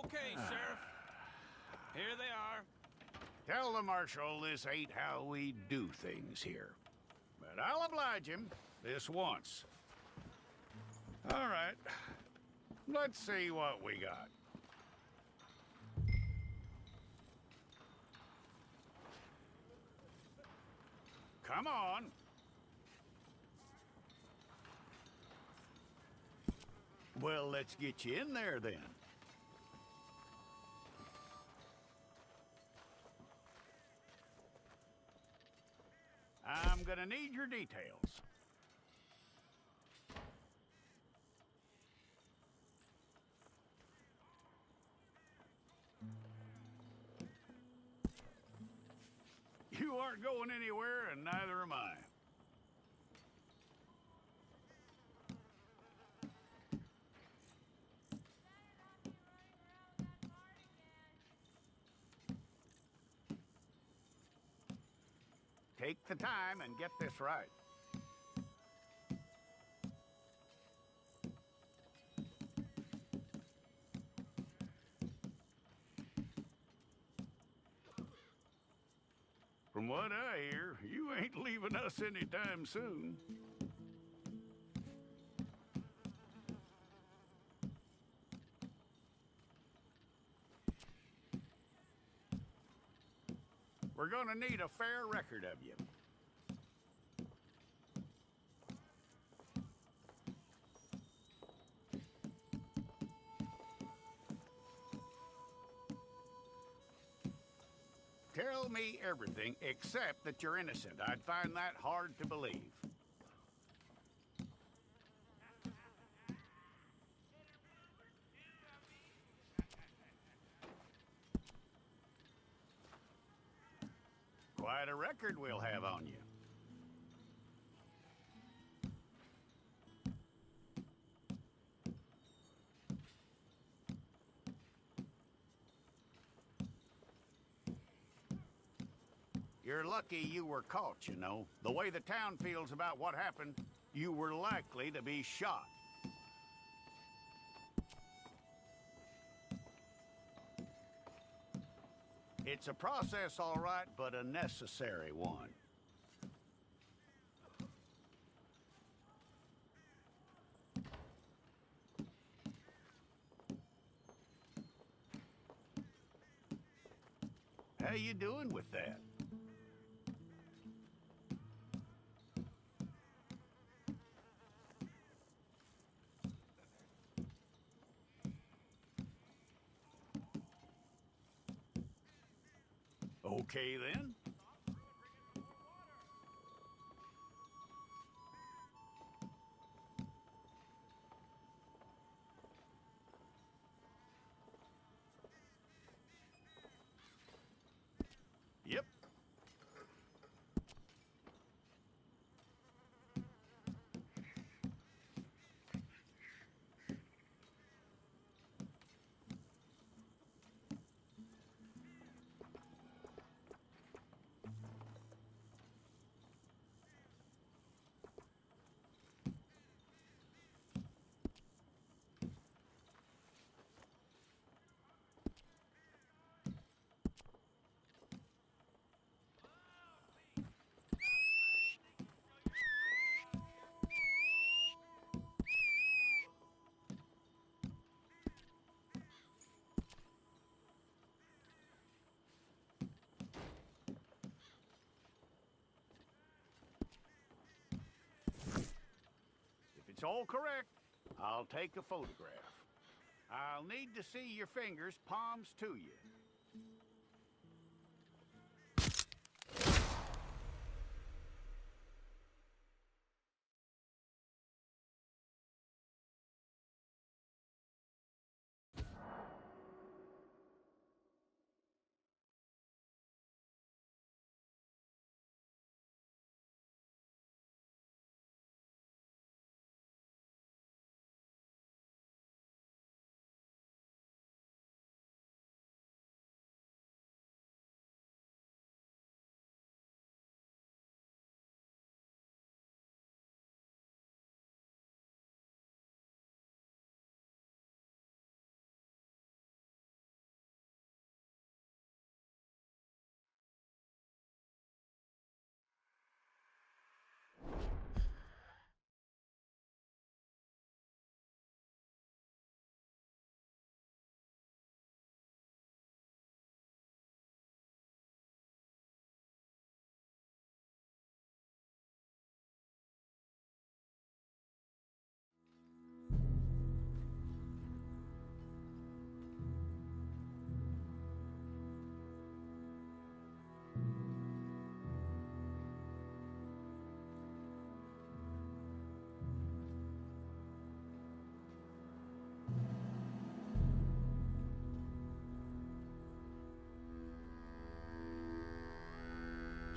Okay, Sheriff. Here they are. Tell the Marshal this ain't how we do things here. But I'll oblige him this once. All right. Let's see what we got. Come on. Well, let's get you in there then. I'm gonna need your details. You aren't going anywhere, and neither am I. Take the time and get this right. From what I hear, you ain't leaving us anytime soon. We're gonna need a fair record of you. Tell me everything except that you're innocent. I'd find that hard to believe. Quite a record we'll have on you. You're lucky you were caught, you know. The way the town feels about what happened, you were likely to be shot. It's a process, all right, but a necessary one. How you doing with that? Okay, then. Yep. If it's all correct, I'll take a photograph. I'll need to see your fingers, palms to you.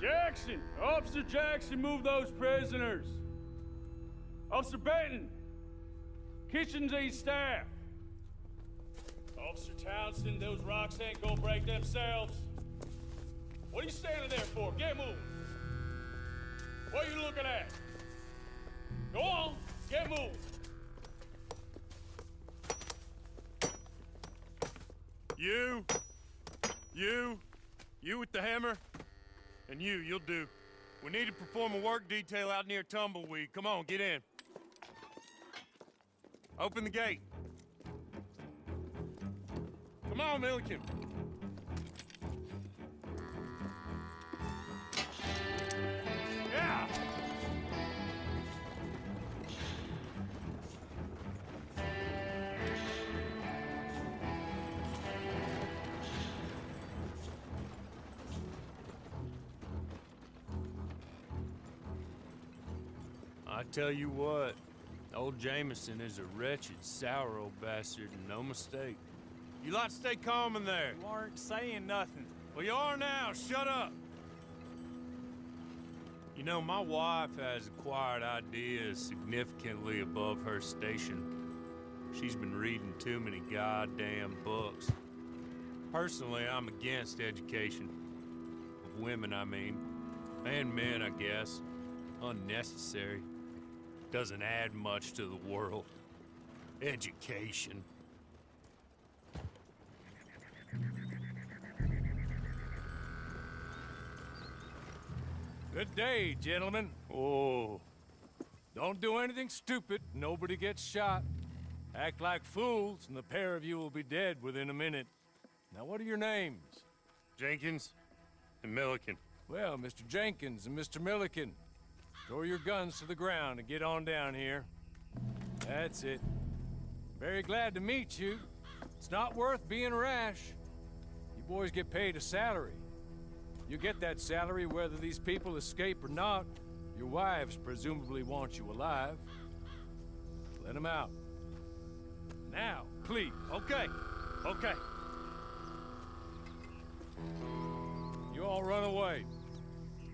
Jackson! Officer Jackson, move those prisoners! Officer Benton! Kitchens aid staff! Officer Townsend, those rocks ain't gonna break themselves. What are you standing there for? Get moving! What are you looking at? Go on, get moving! You with the hammer? And you'll do. We need to perform a work detail out near Tumbleweed. Come on, get in. Open the gate. Come on, Milliken. Yeah! I tell you what, old Jameson is a wretched, sour old bastard, and no mistake. You lot stay calm in there. You aren't saying nothing. Well, you are now. Shut up. You know, my wife has acquired ideas significantly above her station. She's been reading too many goddamn books. Personally, I'm against education. Of women, I mean. And men, I guess. Unnecessary. Doesn't add much to the world. Education. Good day, gentlemen. Oh, Don't do anything stupid. Nobody gets shot. Act like fools, and the pair of you will be dead within a minute. Now, what are your names? Jenkins and Milliken. Well, Mr. Jenkins and Mr. Milliken, throw your guns to the ground and get on down here. That's it. Very glad to meet you. It's not worth being rash. You boys get paid a salary. You get that salary whether these people escape or not. Your wives presumably want you alive. Let them out. Now, please. Okay. You all run away.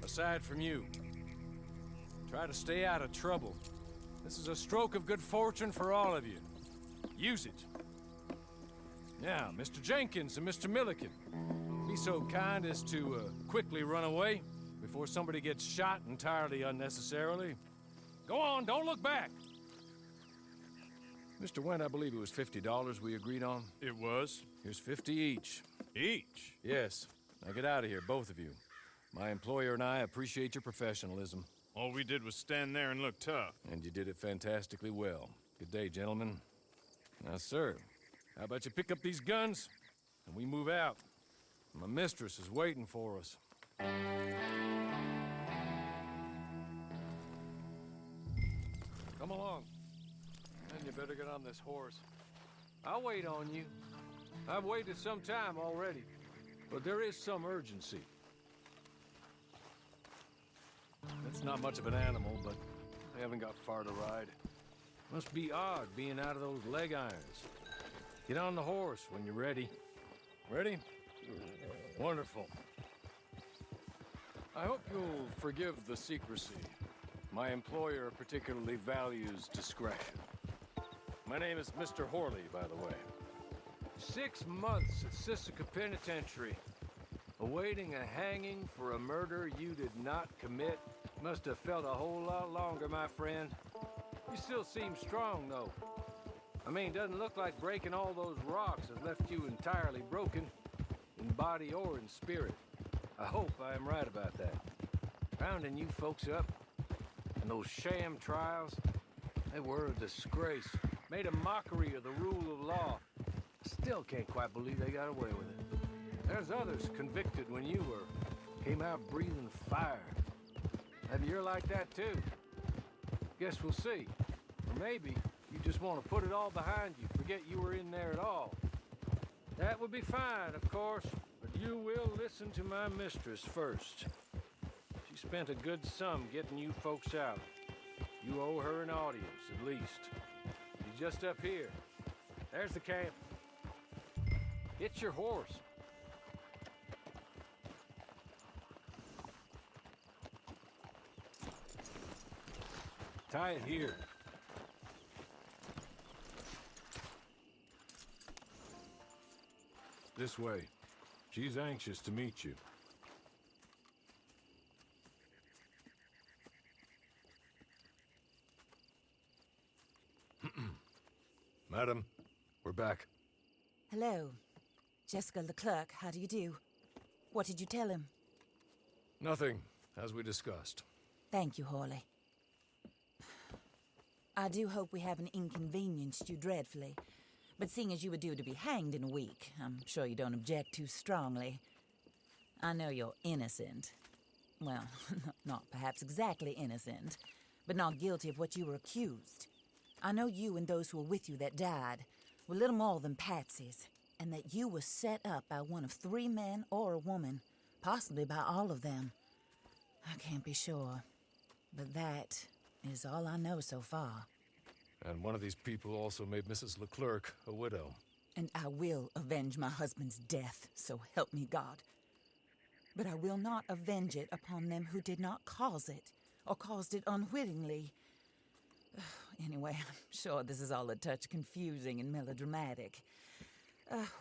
Aside from you. Try to stay out of trouble. This is a stroke of good fortune for all of you. Use it. Now, Mr. Jenkins and Mr. Milliken, be so kind as to quickly run away before somebody gets shot entirely unnecessarily. Go on, don't look back. Mr. Wendt, I believe it was $50 we agreed on. It was. Here's 50 each. Each? Yes. Now get out of here, both of you. My employer and I appreciate your professionalism. All we did was stand there and look tough. And you did it fantastically well. Good day, gentlemen. Now, sir, how about you pick up these guns and we move out? My mistress is waiting for us. Come along. And you better get on this horse. I'll wait on you. I've waited some time already, but there is some urgency. That's not much of an animal, but I haven't got far to ride. Must be odd being out of those leg irons. Get on the horse when you're ready. Ready? Wonderful. I hope you'll forgive the secrecy. My employer particularly values discretion. My name is Mr. Horley, by the way. 6 months at Sisika Penitentiary, awaiting a hanging for a murder you did not commit. Must have felt a whole lot longer, my friend. You still seem strong, though. I mean, doesn't look like breaking all those rocks has left you entirely broken, in body or in spirit. I hope I am right about that. Rounding you folks up, and those sham trials, they were a disgrace. Made a mockery of the rule of law. Still can't quite believe they got away with it. There's others convicted when you were. Came out breathing fire. Maybe you're like that too. Guess we'll see. Or maybe you just want to put it all behind you, forget you were in there at all. That would be fine, of course, but you will listen to my mistress first. She spent a good sum getting you folks out. You owe her an audience, at least. She's just up here. There's the camp. Get your horse. Tie it here. This way. She's anxious to meet you. Madam, we're back. Hello. Jessica Leclerc, how do you do? What did you tell him? Nothing, as we discussed. Thank you, Hawley. I do hope we haven't inconvenienced you dreadfully. But seeing as you were due to be hanged in a week, I'm sure you don't object too strongly. I know you're innocent. Well, not perhaps exactly innocent, but not guilty of what you were accused. I know you and those who were with you that died were little more than patsies, and that you were set up by one of 3 men or a woman, possibly by all of them. I can't be sure, but that is all I know so far. And one of these people also made Mrs. Leclerc a widow. And I will avenge my husband's death, so help me God. But I will not avenge it upon them who did not cause it, or caused it unwittingly. Anyway, I'm sure this is all a touch confusing and melodramatic.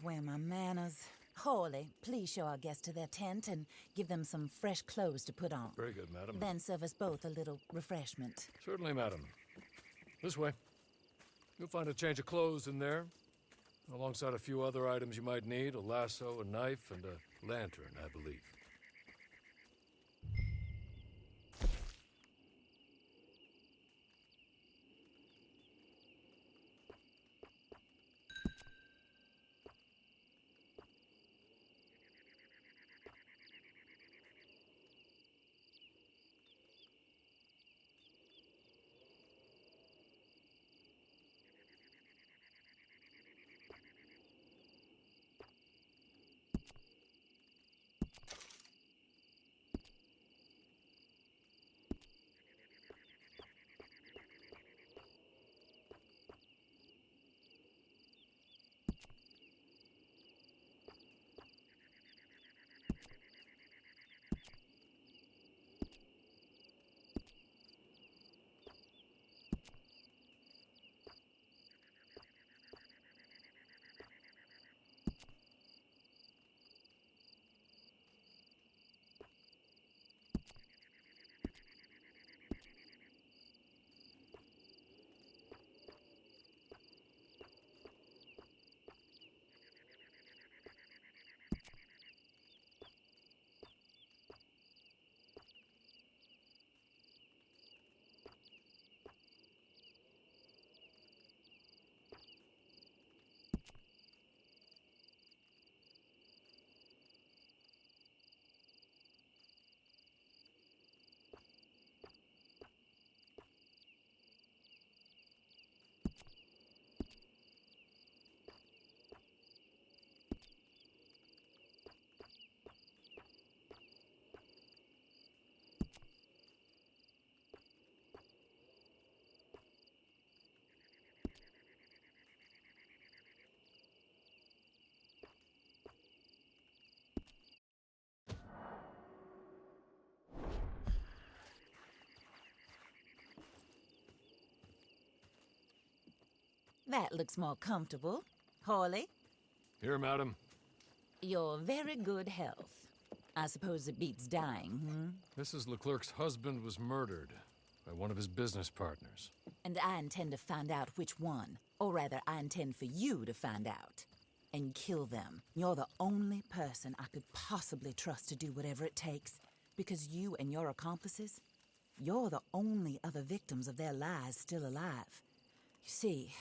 Where are my manners? Hawley, please show our guests to their tent and give them some fresh clothes to put on. Very good, madam. Then serve us both a little refreshment. Certainly, madam. This way. You'll find a change of clothes in there, alongside a few other items you might need, a lasso, a knife, and a lantern, I believe. That looks more comfortable. Hawley, Here, madam. you're very good health. I suppose it beats dying, Mrs. Leclerc's husband was murdered by one of his business partners. And I intend to find out which one. Or rather, I intend for you to find out. And kill them. You're the only person I could possibly trust to do whatever it takes. Because you and your accomplices, you're the only other victims of their lies still alive. You see,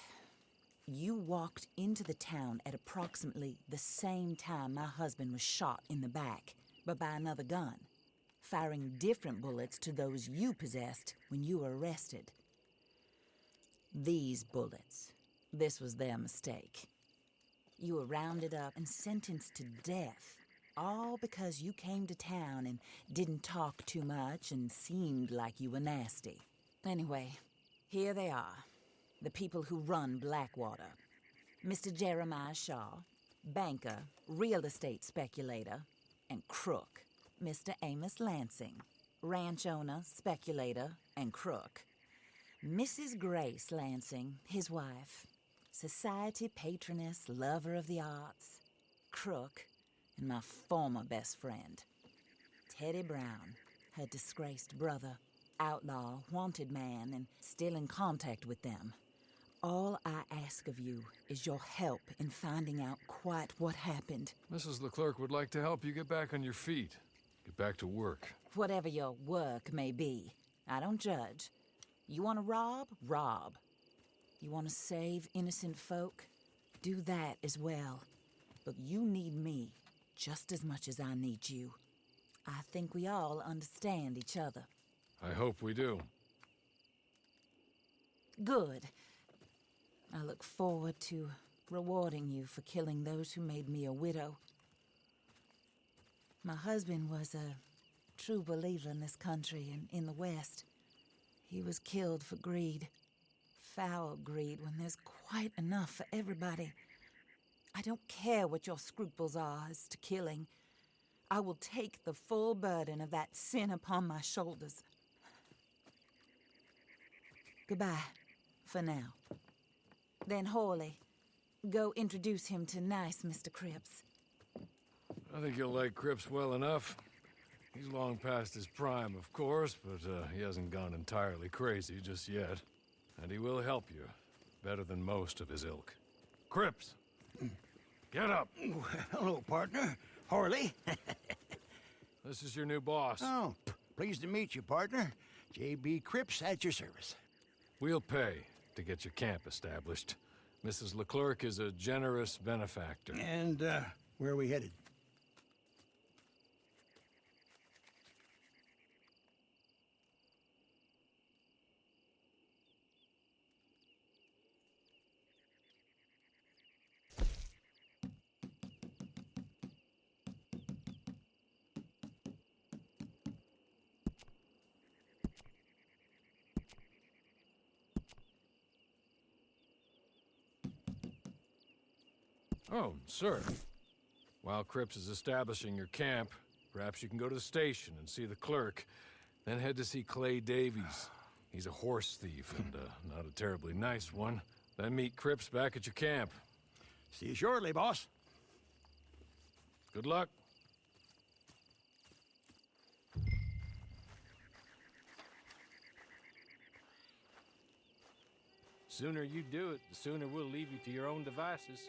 you walked into the town at approximately the same time my husband was shot in the back, but by another gun, firing different bullets to those you possessed when you were arrested. These bullets, this was their mistake. You were rounded up and sentenced to death, all because you came to town and didn't talk too much and seemed like you were nasty. Anyway, here they are, the people who run Blackwater. Mr. Jeremiah Shaw, banker, real estate speculator, and crook. Mr. Amos Lansing, ranch owner, speculator, and crook. Mrs. Grace Lansing, his wife. Society patroness, lover of the arts, crook, and my former best friend. Teddy Brown, her disgraced brother, outlaw, wanted man, and still in contact with them. All I ask of you is your help in finding out quite what happened. Mrs. Leclerc would like to help you get back on your feet. Get back to work. Whatever your work may be, I don't judge. You want to rob? Rob. You want to save innocent folk? Do that as well. But you need me just as much as I need you. I think we all understand each other. I hope we do. Good. I look forward to rewarding you for killing those who made me a widow. My husband was a true believer in this country and in the West. He was killed for greed. Foul greed when there's quite enough for everybody. I don't care what your scruples are as to killing. I will take the full burden of that sin upon my shoulders. Goodbye, for now. Then Hawley, go introduce him to nice Mr. Cripps. I think you'll like Cripps well enough. He's long past his prime, of course, but he hasn't gone entirely crazy just yet. And he will help you, better than most of his ilk. Cripps! Get up! Hello, partner. Harley. This is your new boss. Oh, pleased to meet you, partner. J.B. Cripps at your service. We'll pay to get your camp established. Mrs. Leclerc is a generous benefactor. And, where are we headed? Oh, sir. While Cripps is establishing your camp, perhaps you can go to the station and see the clerk, then head to see Clay Davies. He's a horse thief and not a terribly nice one. Then meet Cripps back at your camp. See you shortly, boss. Good luck. Sooner you do it, the sooner we'll leave you to your own devices.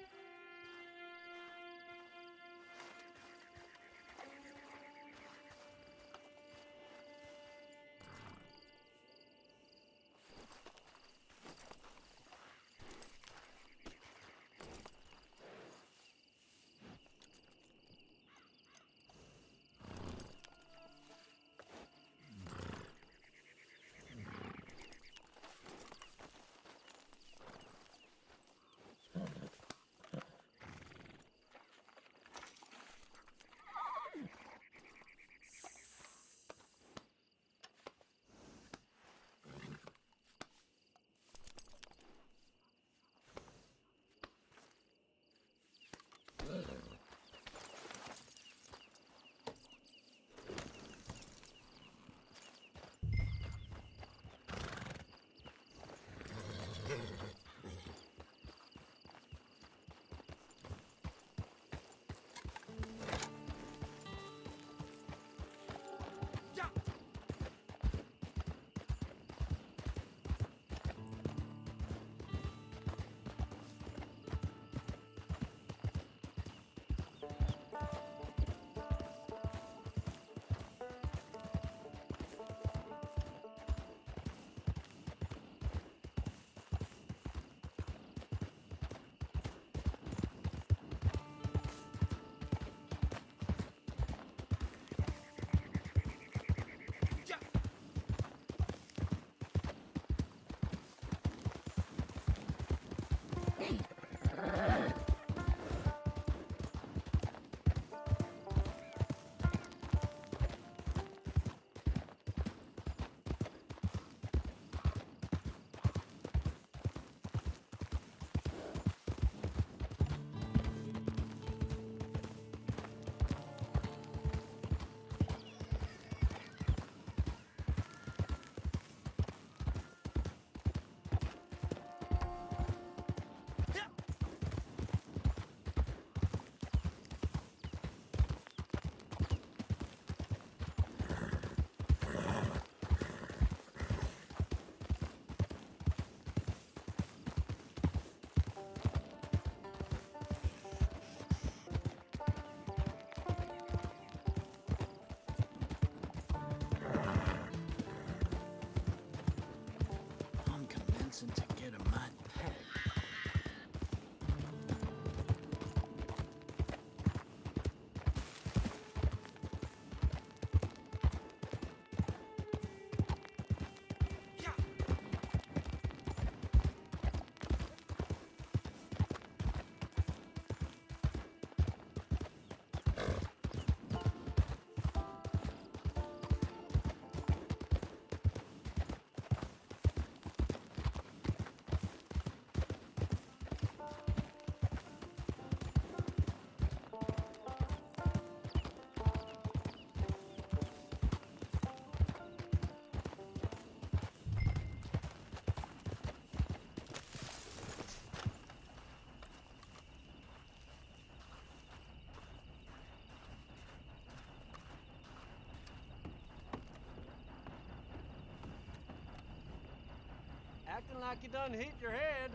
acting like you done hit your head.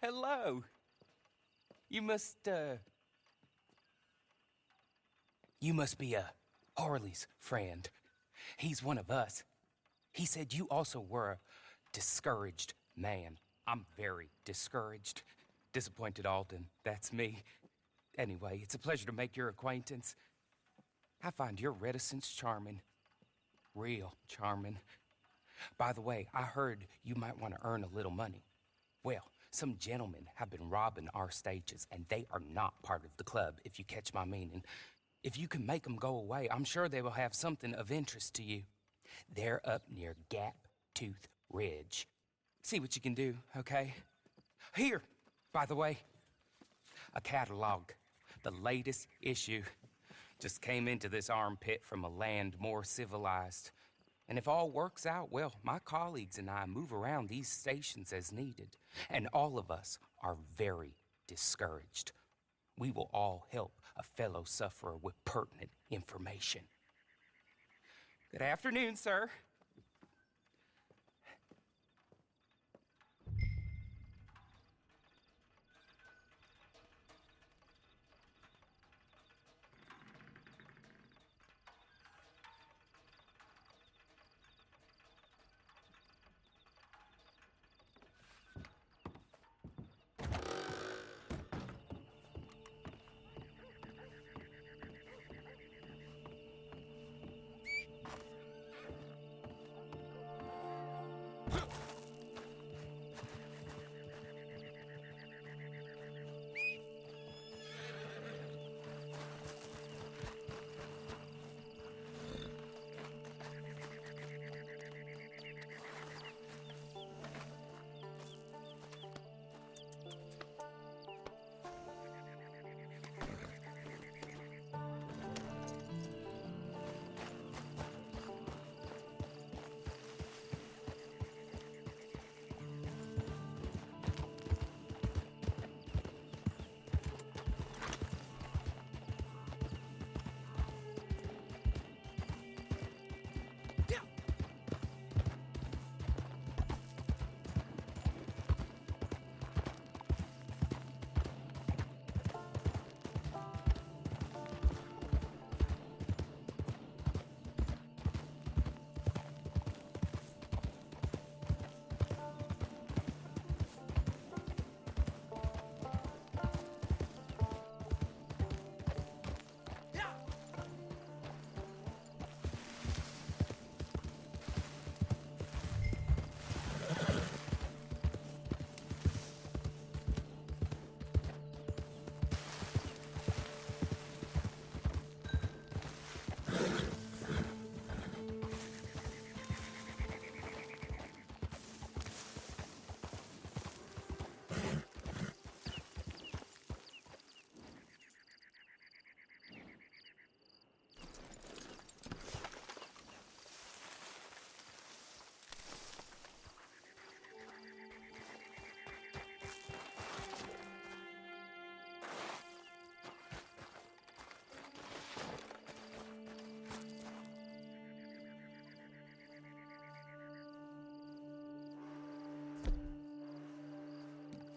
Hello. You must be Harley's friend. He's one of us. He said you also were a discouraged man. I'm very discouraged. Disappointed Alden, that's me. Anyway, it's a pleasure to make your acquaintance. I find your reticence charming. Real charming. By the way, I heard you might want to earn a little money. Well, some gentlemen have been robbing our stages, and they are not part of the club, if you catch my meaning. If you can make them go away, I'm sure they will have something of interest to you. They're up near Gap Tooth Ridge. See what you can do, okay? Here, by the way, a catalog. The latest issue. Just came into this armpit from a land more civilized. And if all works out, well, my colleagues and I move around these stations as needed. And all of us are very discouraged. We will all help a fellow sufferer with pertinent information. Good afternoon, sir.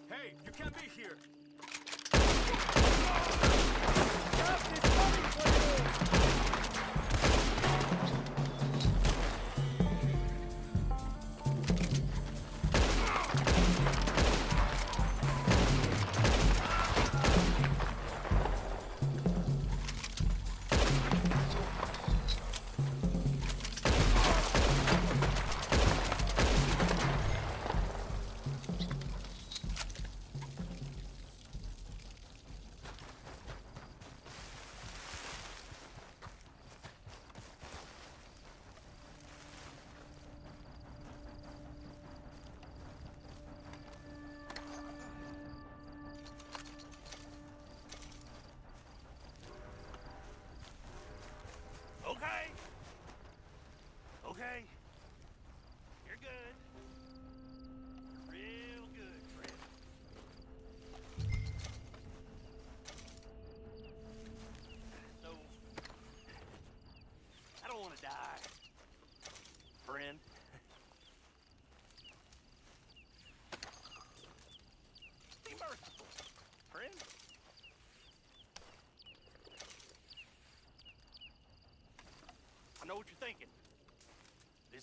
Hey, you can't be here.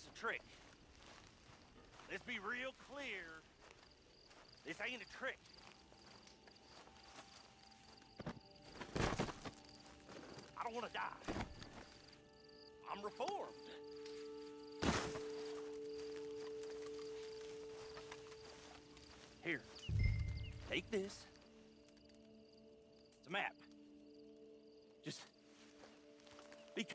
a trick. Let's be real clear. This ain't a trick. I don't want to die. I'm reformed. Here, take this. It's a map. Just be.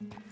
it.